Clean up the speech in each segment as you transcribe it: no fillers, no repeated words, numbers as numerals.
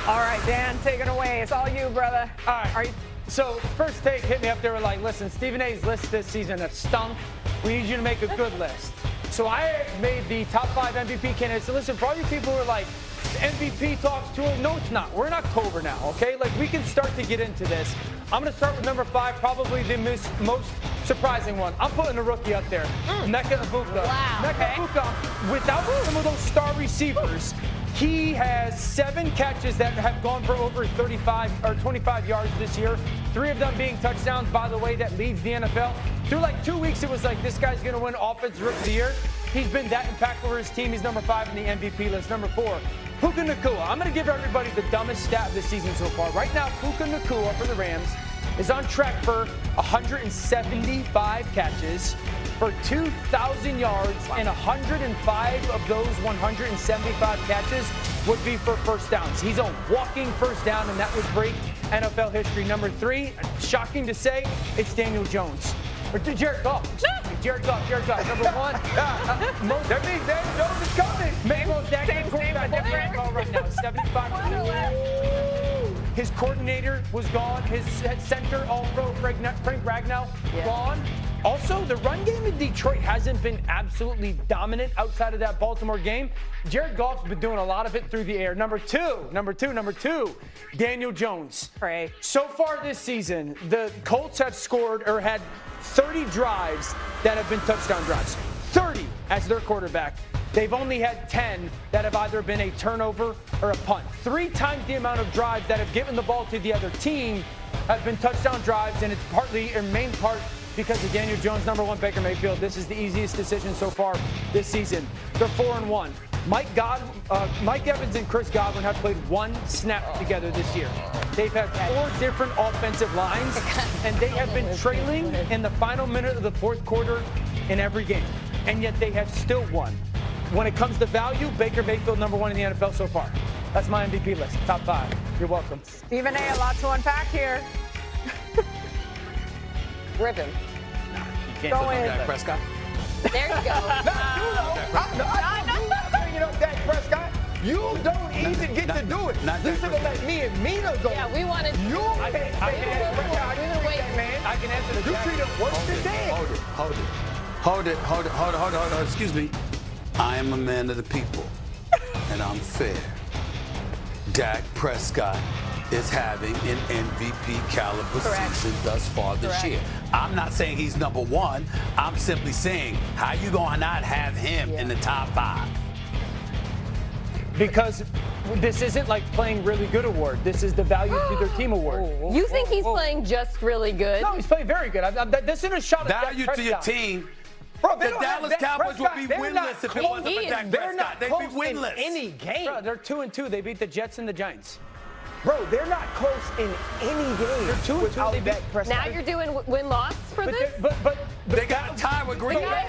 All right, Dan, take it away. It's all you, brother. All right. So first take hit me up. They were like, listen, Stephen A's list this season has stunk. We need you to make a good list. So I made the top 5 MVP candidates. So listen, for all you people who are like, MVP talks to him. No, it's not. We're in October now, okay? Like, we can start to get into this. I'm going to start with number 5, probably the most surprising one. I'm putting a rookie up there. Mecca Ibuka. Wow. Mecca Ibuka, without some of those star receivers, he has 7 catches that have gone for over 35 or 25 yards this year. 3 of them being touchdowns, by the way, that leads the NFL. Through like 2 weeks, it was like, this guy's going to win Offensive Rookie of the Year. He's been that impactful for his team. He's number 5 in the MVP list. Number 4, Puka Nacua. I'm going to give everybody the dumbest stat of the season so far. Right now, Puka Nacua for the Rams is on track for 175 catches for 2,000 yards, and 105 of those 175 catches would be for first downs. He's a walking first down, and that would break NFL history. Number 3, shocking to say, it's Daniel Jones. Or Jared Goff. Jared Goff. Number 1. That means Daniel Jones is coming. Most active quarterback in NFL right now. 75%. His coordinator was gone. His center, all-pro Frank Ragnow, gone. Also, the run game in Detroit hasn't been absolutely dominant outside of that Baltimore game. Jared Goff's been doing a lot of it through the air. Number two, Daniel Jones. Pray. So far this season, the Colts have scored or had 30 drives that have been touchdown drives. 30 as their quarterback. They've only had 10 that have either been a turnover or a punt. 3 times the amount of drives that have given the ball to the other team have been touchdown drives, and it's partly, or main part, because of Daniel Jones. Number 1, Baker Mayfield. This is the easiest decision so far this season. They're 4-1. Mike Evans and Chris Godwin have played 1 snap together this year. They've had 4 different offensive lines, and they have been trailing in the final minute of the 4th quarter in every game, and yet they have still won. When it comes to value, Baker Mayfield number 1 in the NFL so far. That's my MVP list, top 5. You're welcome. Stephen A, a lot to unpack here. Rip him. You can't talk Dak Prescott. There you go. I'm bringing up Dak Prescott. You don't even get to do it. You should have let me and Mina go. Yeah, we wanted. You can't. I can answer the You treat him worse than Dan. Hold it. Excuse me. I am a man of the people, and I'm fair. Dak Prescott is having an MVP caliber season thus far this year. I'm not saying he's number 1. I'm simply saying, how you gonna not have him in the top 5? Because this isn't like playing really good award. This is the value to their team award. You think he's playing just really good? No, he's playing very good. This isn't a shot at Value Dak to your Prescott. team. Bro, The Dallas Cowboys would be winless if it wasn't for Dak Prescott. They'd be winless. Any game. Bro, they're 2-2. They beat the Jets and the Giants. Bro, they're not close in any game. They're 2-2. without They beat Dak Prescott. Now you're doing win-loss for this? But They got a tie with Green Bay.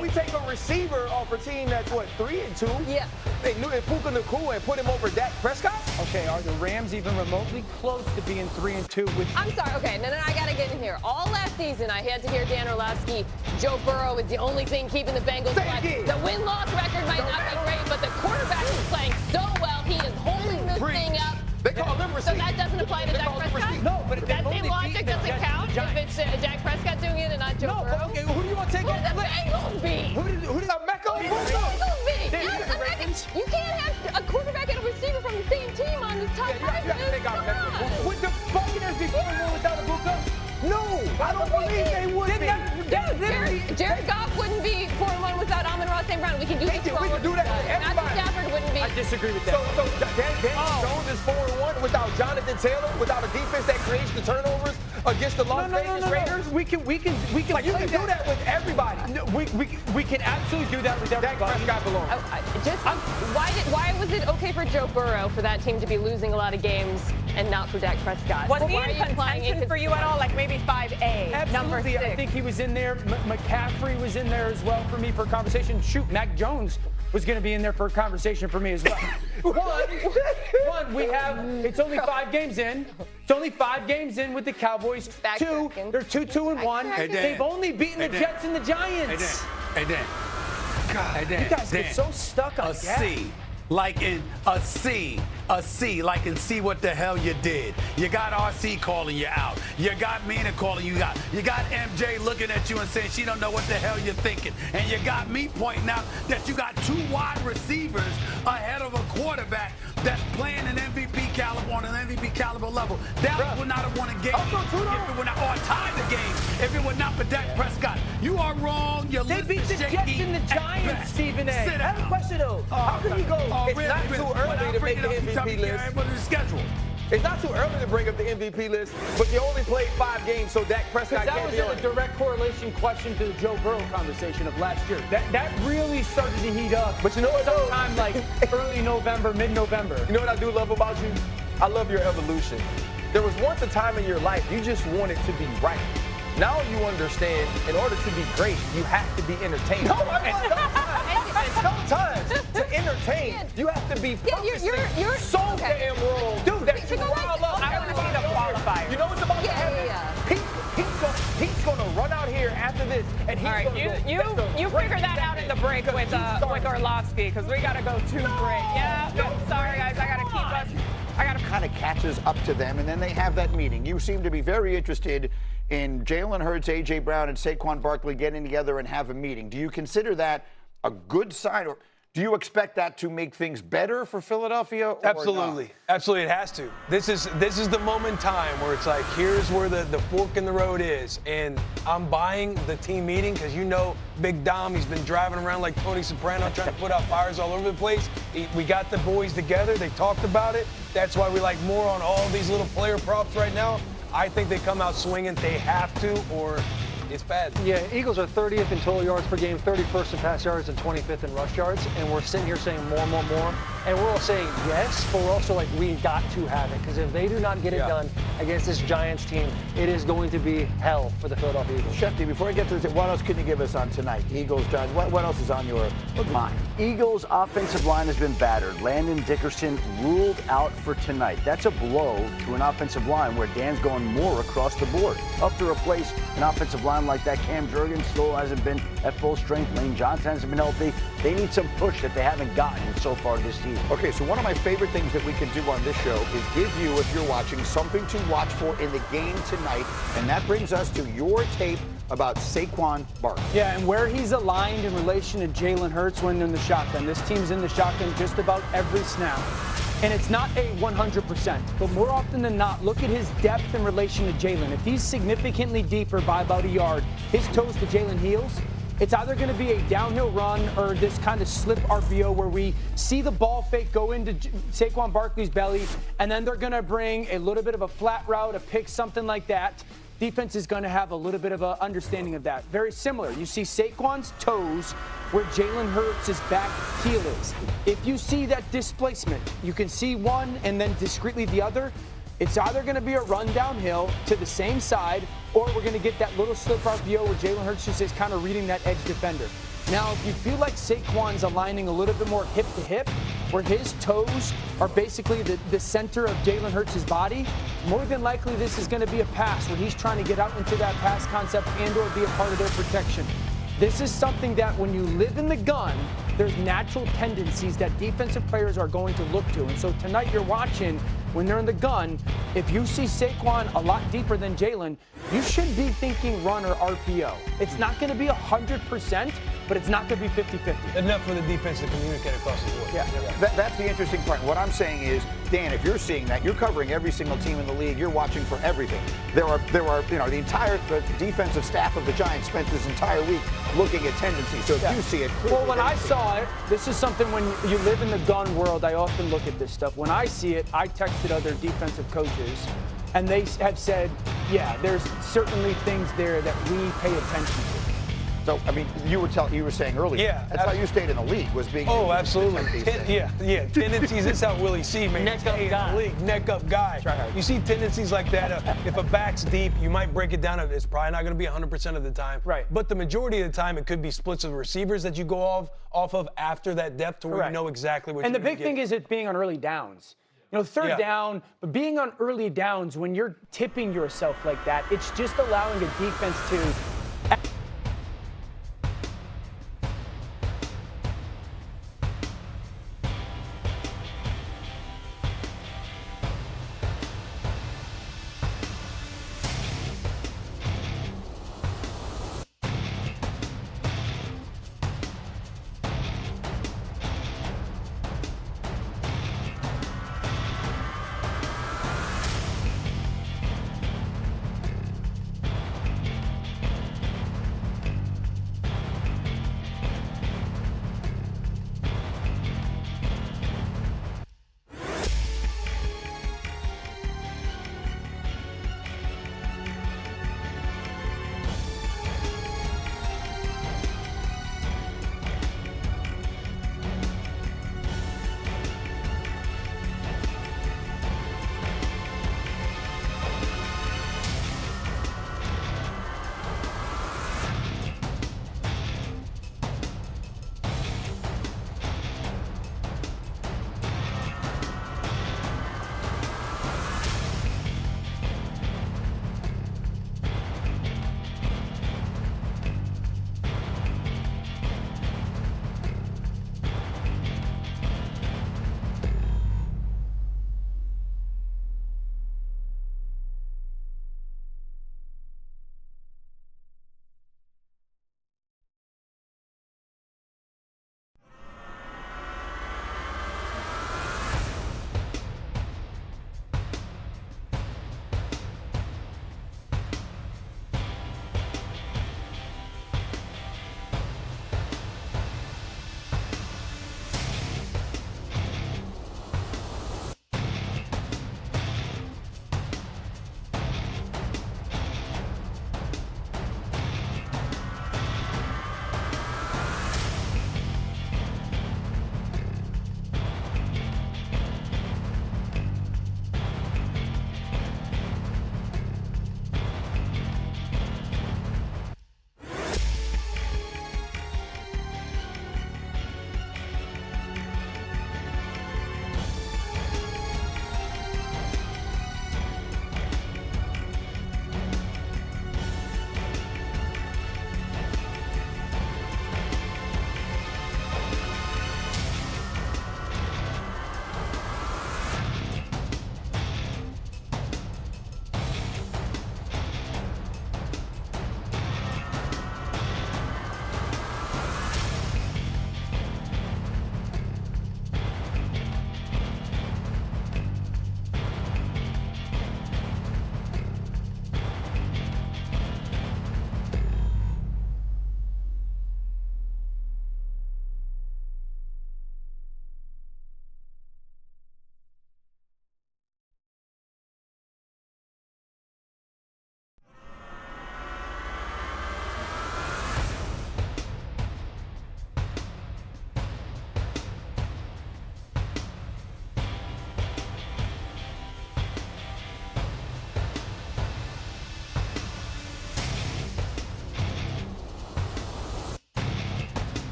We take a receiver off a team that's, 3-2? Yeah. They knew if Puka Nacua and put him over Dak Prescott? okay, are the Rams even remotely close to being 3-2 with? I'm sorry. Okay, no, I gotta get in here. All last season, I had to hear Dan Orlovsky, Joe Burrow is the only thing keeping the Bengals alive. The win-loss record might not be great, but the quarterback is playing so well. He is holding this thing up. They call him So that doesn't apply to Dak Prescott? No, but that same logic doesn't count if it's Dak Prescott doing it and not Joe No, Burrow? but okay, who do you want to take Who over? the Bengals beat? Who did Mecca? Bengals beat. They beat the Yes, Ravens. you can't have a quarterback and a receiver from the same team on this top 5 list. Come on. Would the Buccaneers be 4-1 without Ibuka? No, I don't believe they would be. Jared Goff wouldn't be 4-1 without Amon-Ra St. Brown. We can do this for We can do that with Matthew everybody. Stafford wouldn't be. I disagree with that. So Daniel Jones is 4-1 without Jonathan Taylor, without a defense that creates the turnovers against the Las Vegas Raiders. We can Like, you can do that with everybody. No, we can absolutely do that with Dak everybody. Prescott belongs. Why was it okay for Joe Burrow for that team to be losing a lot of games and not for Dak Prescott? Was Well, he why are in you implying contention it? for you at all? Like maybe 5A, number Absolutely. 6. I think he was in there. McCaffrey was in there as well for me for a conversation. Shoot, Mac Jones was going to be in there for a conversation for me as well. One, we have, it's only 5 games in. It's only 5 games in with the Cowboys. 2, they're 2-2-1. Hey, Dan. They've only beaten the Jets and the Giants. Hey, Dan. You guys get so stuck on A Dak. C like in a C, like in see what the hell you did. You got RC calling you out. You got Mina calling you out. You got MJ looking at you and saying she don't know what the hell you're thinking. And you got me pointing out that you got 2 wide receivers ahead of a quarterback that's playing an MVP caliber on an MVP caliber level. Dallas would not have won a game if it would not, or tied the game if it would not for Dak Prescott. You are wrong. Your They list beat is the shaky Jets and the at Giants, best. Stephen A. Sit I have a down. question, though. How can you go? It's not too early to make the MVP list. What is the schedule? It's not too early to bring up the MVP list, but you only played 5 games, so Dak Prescott That can't was be in on a it. direct correlation question to the Joe Burrow conversation of last year. That really started to heat up. But you know what, though? Sometime like early November, mid-November. You know what I do love about you? I love your evolution. There was once a time in your life you just wanted to be right. Now you understand, in order to be great, you have to be entertained. No, sometimes to entertain, you have to be you're so damn wrong. Dude, that you rile up. I want to see the qualifier. You know what's about to happen? He's going to run out here after this, and he's All right, going to you figure that out in the break with Orlovsky, because we got to go to break. Yeah, sorry guys, I got to keep us. Kind of catches up to them, and then they have that meeting. You seem to be very interested in Jalen Hurts, A.J. Brown, and Saquon Barkley getting together and have a meeting. Do you consider that a good sign, or do you expect that to make things better for Philadelphia? Or Absolutely. not? Absolutely, it has to. This is the moment in time where it's like, here's where the fork in the road is. And I'm buying the team meeting because you know Big Dom, he's been driving around like Tony Soprano trying to put out fires all over the place. We got the boys together. They talked about it. That's why we like more on all these little player props right now. I think they come out swinging. They have to, or it's bad. Yeah, Eagles are 30th in total yards per game, 31st in pass yards, and 25th in rush yards. And we're sitting here saying more. And we're all saying yes, but we're also like, we got to have it. Because if they do not get it done against this Giants team, it is going to be hell for the Philadelphia Eagles. Shefty, before I get to this, what else can you give us on tonight? Eagles, Giants, what else is on your mind? Eagles' offensive line has been battered. Landon Dickerson ruled out for tonight. That's a blow to an offensive line where Dan's going more across the board. Up to replace an offensive line like that, Cam Jurgens still hasn't been at full strength. Lane Johnson hasn't been healthy. They need some push that they haven't gotten so far this season. Okay, so one of my favorite things that we can do on this show is give you, if you're watching, something to watch for in the game tonight. And that brings us to your tape about Saquon Barkley. Yeah, and where he's aligned in relation to Jalen Hurts when in the shotgun. This team's in the shotgun just about every snap. And it's not a 100%, but more often than not, look at his depth in relation to Jalen. If he's significantly deeper by about a yard, his toes to Jalen heels, it's either going to be a downhill run or this kind of slip RPO where we see the ball fake go into Saquon Barkley's belly, and then they're going to bring a little bit of a flat route, a pick, something like that. Defense is going to have a little bit of an understanding of that. Very similar. You see Saquon's toes where Jalen Hurts' back heel is. If you see that displacement, you can see one and then discreetly the other. It's either going to be a run downhill to the same side, or we're going to get that little slip RPO where Jalen Hurts just is kind of reading that edge defender. Now, if you feel like Saquon's aligning a little bit more hip to hip, where his toes are basically the center of Jalen Hurts' body, more than likely this is going to be a pass where he's trying to get out into that pass concept and or be a part of their protection. This is something that when you live in the gun, there's natural tendencies that defensive players are going to look to. And so tonight you're watching, when they're in the gun, if you see Saquon a lot deeper than Jalen, you should be thinking run or RPO. It's not going to be 100%, but it's not going to be 50-50. Enough for the defense to communicate across the board. Yeah, that's the interesting part. What I'm saying is, Dan, if you're seeing that, you're covering every single team in the league. You're watching for everything. There are, the entire defensive staff of the Giants spent this entire week looking at tendencies. So if you see it, well, when I saw it, this is something when you live in the gun world, I often look at this stuff. When I see it, I texted other defensive coaches, and they have said, yeah, there's certainly things there that we pay attention to. So, I mean, you were saying earlier, that's how you stayed in the league, was being. Oh, absolutely. Tendencies, that's how Willie C, man. Neck up guy. League, neck up guy. Right. You see tendencies like that. If a back's deep, you might break it down. It's probably not going to be 100% of the time. Right. But the majority of the time, it could be splits of receivers that you go off of after that depth to where you know exactly what you're going to get. And the big thing is it being on early downs. Third down, but being on early downs, when you're tipping yourself like that, it's just allowing a defense to